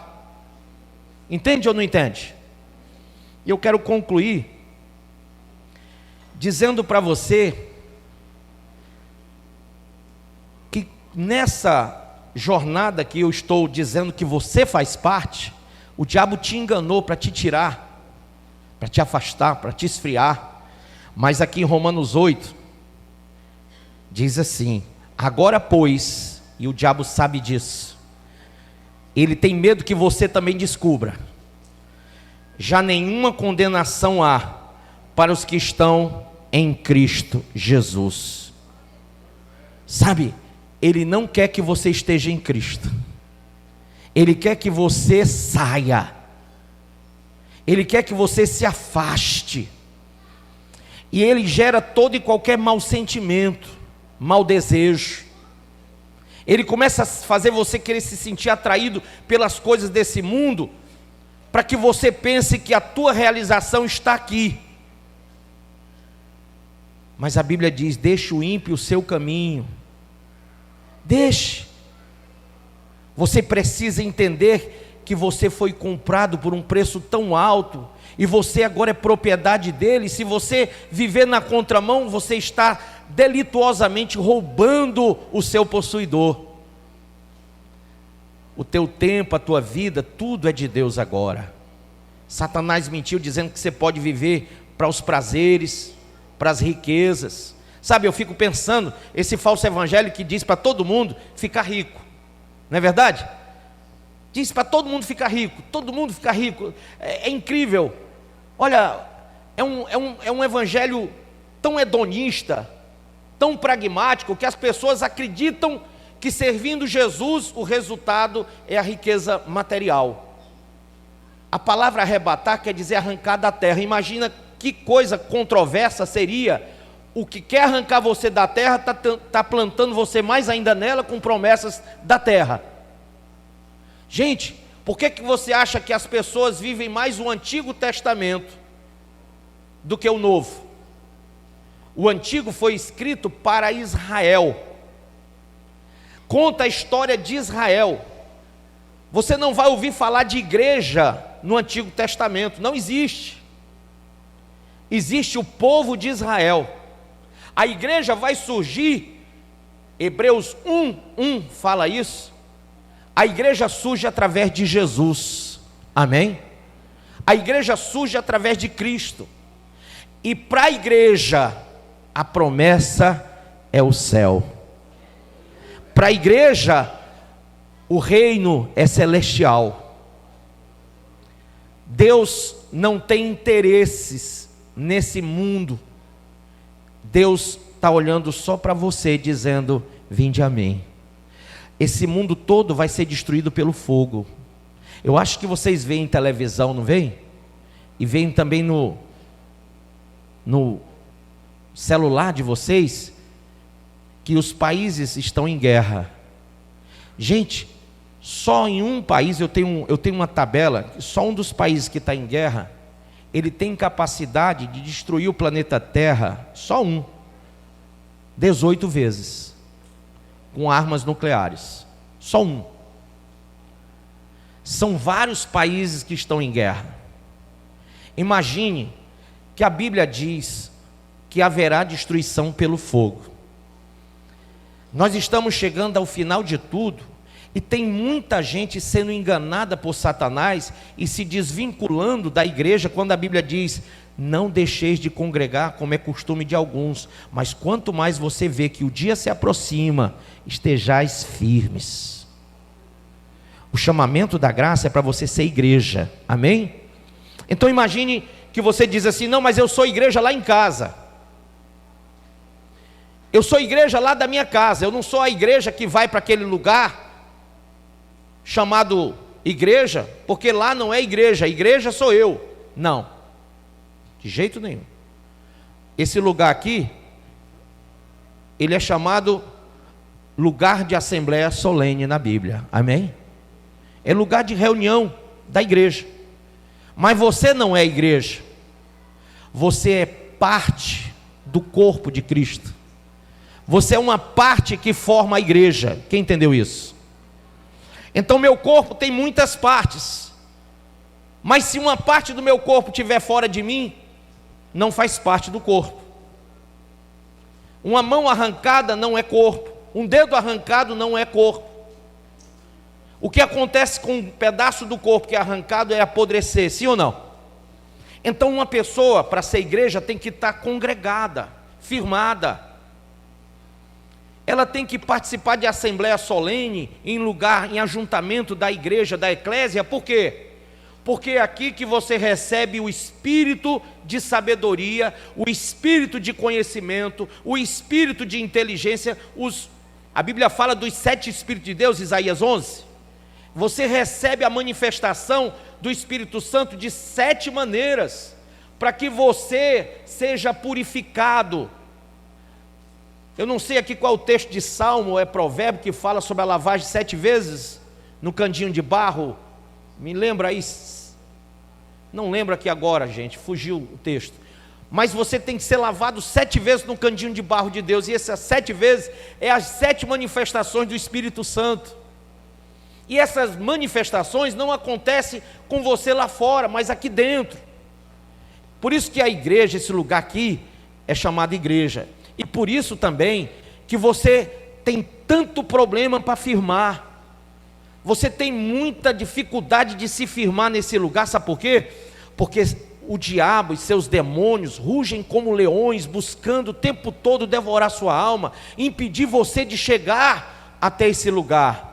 Entende ou não entende? E eu quero concluir dizendo para você que nessa jornada que eu estou dizendo que você faz parte, o diabo te enganou para te tirar, para te afastar, para te esfriar. Mas aqui em Romanos 8 diz assim: agora pois, e o diabo sabe disso, ele tem medo que você também descubra, já nenhuma condenação há para os que estão em Cristo Jesus. Sabe, ele não quer que você esteja em Cristo, ele quer que você saia, ele quer que você se afaste, e ele gera todo e qualquer mau sentimento, mau desejo. Ele começa a fazer você querer se sentir atraído pelas coisas desse mundo, para que você pense que a tua realização está aqui. Mas a Bíblia diz: deixe o ímpio o seu caminho. Deixe. Você precisa entender que você foi comprado por um preço tão alto, e você agora é propriedade dele. Se você viver na contramão, você está delituosamente roubando o seu possuidor. O teu tempo, a tua vida, tudo é de Deus agora. Satanás mentiu dizendo que você pode viver para os prazeres, para as riquezas. Sabe, eu fico pensando, esse falso evangelho que diz para todo mundo ficar rico, não é verdade? Diz para todo mundo ficar rico, todo mundo ficar rico, é incrível. Olha, é um evangelho tão hedonista, tão pragmático, que as pessoas acreditam que servindo Jesus o resultado é a riqueza material. A palavra arrebatar quer dizer arrancar da terra. Imagina que coisa controversa seria o que quer arrancar você da terra, está plantando você mais ainda nela com promessas da terra. Gente, por que você acha que as pessoas vivem mais o Antigo Testamento do que o Novo? O Antigo foi escrito para Israel, conta a história de Israel, Você não vai ouvir falar de igreja no Antigo Testamento, não existe. Existe o povo de Israel. A igreja vai surgir, Hebreus 1:1 fala isso. A igreja surge através de Jesus, amém? A igreja surge através de Cristo. E para a igreja, a promessa é o céu. Para a igreja, o reino é celestial. Deus não tem interesses nesse mundo. Deus está olhando só para você, dizendo: vinde a mim. Esse mundo todo vai ser destruído pelo fogo. Eu acho que vocês veem televisão, não veem? E veem também no celular de vocês, que os países estão em guerra. Gente, só em um país, eu tenho uma tabela, só um dos países que está em guerra, ele tem capacidade de destruir o planeta Terra, só 18 vezes, com armas nucleares, só um. São vários países que estão em guerra. Imagine que a Bíblia diz que haverá destruição pelo fogo. Nós estamos chegando ao final de tudo, e tem muita gente sendo enganada por Satanás e se desvinculando da igreja, quando a Bíblia diz: não deixeis de congregar, como é costume de alguns, mas quanto mais você vê que o dia se aproxima, estejais firmes. O chamamento da graça é para você ser igreja, amém? Então imagine que você diz assim: não, mas eu sou igreja lá em casa, eu sou igreja lá da minha casa, eu não sou a igreja que vai para aquele lugar chamado igreja, porque lá não é igreja, a igreja sou eu. Não, de jeito nenhum. Esse lugar aqui, ele é chamado lugar de assembleia solene na Bíblia, amém? É lugar de reunião da igreja. Mas você não é igreja, você é parte do corpo de Cristo. Você é uma parte que forma a igreja. Quem entendeu isso? Então meu corpo tem muitas partes, mas se uma parte do meu corpo estiver fora de mim, não faz parte do corpo. Uma mão arrancada não é corpo, um dedo arrancado não é corpo. O que acontece com um pedaço do corpo que é arrancado é apodrecer, sim ou não? Então uma pessoa, para ser igreja, tem que estar congregada, firmada. Ela tem que participar de assembleia solene, em ajuntamento da igreja, da eclésia. Por quê? Porque é aqui que você recebe o espírito de sabedoria, o espírito de conhecimento, o espírito de inteligência. A Bíblia fala dos 7 Espíritos de Deus, Isaías 11. Você recebe a manifestação do Espírito Santo de 7 maneiras, para que você seja purificado. Eu não sei aqui qual é o texto de Salmo ou é Provérbio que fala sobre a lavagem 7 vezes no candinho de barro. Me lembra aí? Não lembro aqui agora, gente, fugiu o texto. Mas você tem que ser lavado 7 vezes no candinho de barro de Deus. E essas 7 vezes é as 7 manifestações do Espírito Santo. E essas manifestações não acontecem com você lá fora, mas aqui dentro. Por isso que a igreja, esse lugar aqui, é chamado igreja. E por isso também que você tem tanto problema para firmar. Você tem muita dificuldade de se firmar nesse lugar, sabe por quê? Porque o diabo e seus demônios rugem como leões, buscando o tempo todo devorar sua alma, impedir você de chegar até esse lugar.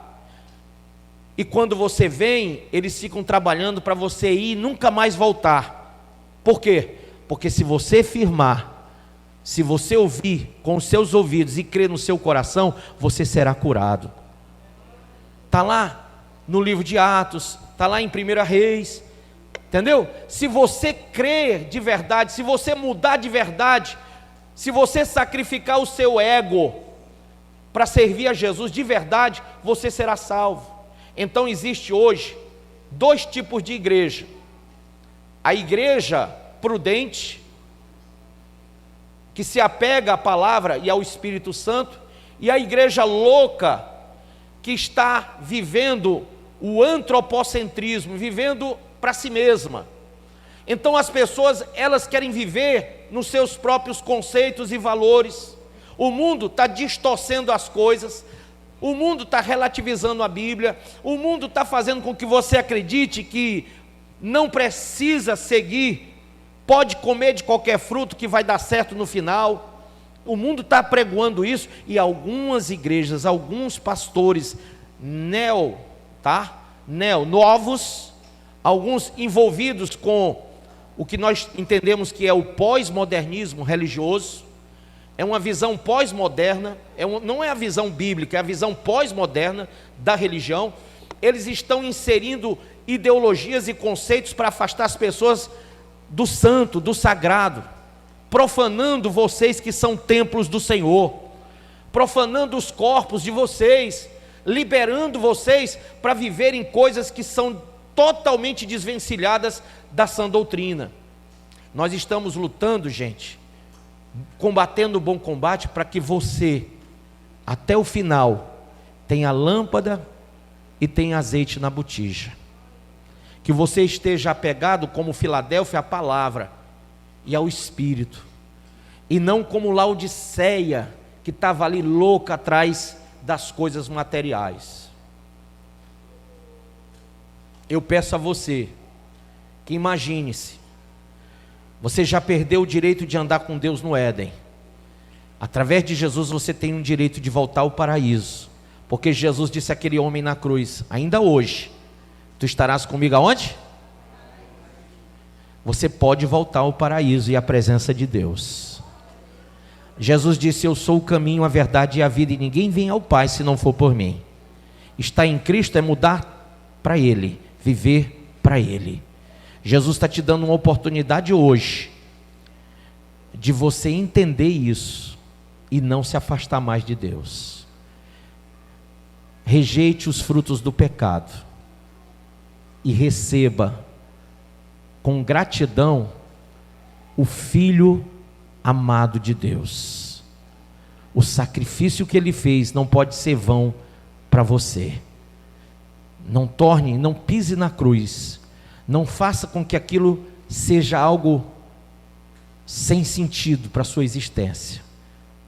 E quando você vem, eles ficam trabalhando para você ir e nunca mais voltar. Por quê? Porque se você firmar, se você ouvir com os seus ouvidos e crer no seu coração, você será curado. Está lá no livro de Atos, está lá em 1 Reis, entendeu? Se você crer de verdade, se você mudar de verdade, se você sacrificar o seu ego para servir a Jesus de verdade, você será salvo. Então existe hoje 2 tipos de igreja: a igreja prudente, que se apega à palavra e ao Espírito Santo, e a igreja louca, que está vivendo o antropocentrismo, vivendo para si mesma. Então as pessoas, elas querem viver nos seus próprios conceitos e valores. O mundo está distorcendo as coisas, o mundo está relativizando a Bíblia, o mundo está fazendo com que você acredite que não precisa seguir, pode comer de qualquer fruto que vai dar certo no final. O mundo está pregoando isso, e algumas igrejas, alguns pastores novos, alguns envolvidos com o que nós entendemos que é o pós-modernismo religioso, é uma visão pós-moderna, não é a visão bíblica, é a visão pós-moderna da religião. Eles estão inserindo ideologias e conceitos para afastar as pessoas do santo, do sagrado, profanando vocês que são templos do Senhor, profanando os corpos de vocês, liberando vocês para viverem coisas que são totalmente desvencilhadas da sã doutrina. Nós estamos lutando, gente, combatendo o bom combate, para que você, até o final, tenha lâmpada e tenha azeite na botija. Que você esteja apegado como Filadélfia à palavra e ao Espírito, e não como Laodiceia, que estava ali louca atrás das coisas materiais. Eu peço a você que imagine-se, você já perdeu o direito de andar com Deus no Éden. Através de Jesus você tem um direito de voltar ao paraíso, porque Jesus disse àquele homem na cruz: ainda hoje tu estarás comigo aonde? Você pode voltar ao paraíso e à presença de Deus. Jesus disse: eu sou o caminho, a verdade e a vida, e ninguém vem ao Pai se não for por mim. Estar em Cristo é mudar para Ele, viver para Ele. Jesus está te dando uma oportunidade hoje de você entender isso e não se afastar mais de Deus. Rejeite os frutos do pecado e receba com gratidão o Filho amado de Deus. O sacrifício que Ele fez não pode ser vão para você. Não pise na cruz. Não faça com que aquilo seja algo sem sentido para a sua existência.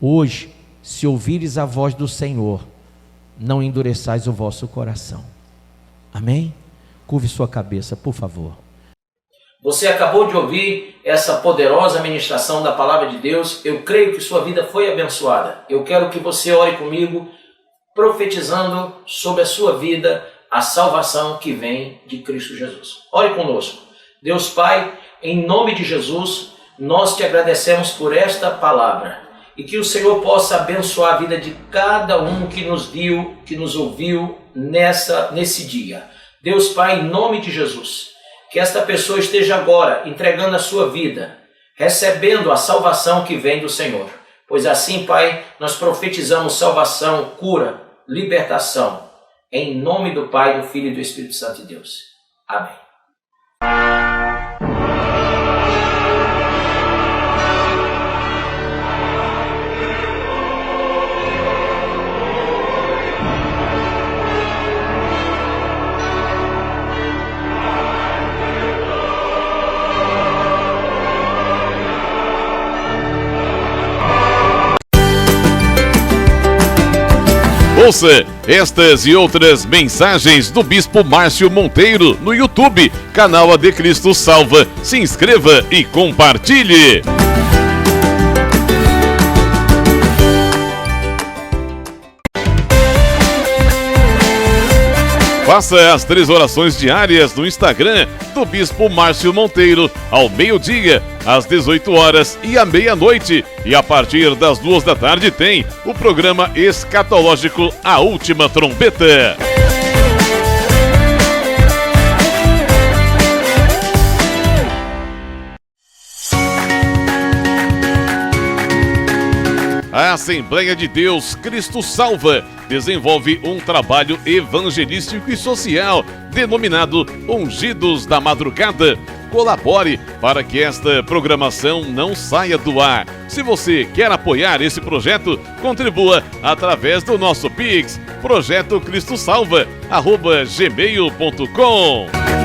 Hoje, se ouvires a voz do Senhor, não endureçais o vosso coração. Amém? Curve sua cabeça, por favor. Você acabou de ouvir essa poderosa ministração da palavra de Deus. Eu creio que sua vida foi abençoada. Eu quero que você ore comigo, profetizando sobre a sua vida a salvação que vem de Cristo Jesus. Ore conosco. Deus Pai, em nome de Jesus, nós te agradecemos por esta palavra, e que o Senhor possa abençoar a vida de cada um que nos viu, que nos ouviu nesse dia. Deus Pai, em nome de Jesus, que esta pessoa esteja agora entregando a sua vida, recebendo a salvação que vem do Senhor. Pois assim, Pai, nós profetizamos salvação, cura, libertação, em nome do Pai, do Filho e do Espírito Santo de Deus. Amém. Ouça estas e outras mensagens do Bispo Márcio Monteiro no YouTube, canal AD Cristo Salva. Se inscreva e compartilhe. Faça as 3 orações diárias no Instagram do Bispo Márcio Monteiro, ao meio-dia, às 18 horas e à meia-noite. E a partir das 2 da tarde tem o programa escatológico A Última Trombeta. A Assembleia de Deus Cristo Salva desenvolve um trabalho evangelístico e social denominado Ungidos da Madrugada. colabore para que esta programação não saia do ar. Se você quer apoiar esse projeto, contribua através do nosso Pix, projetocristosalva@gmail.com.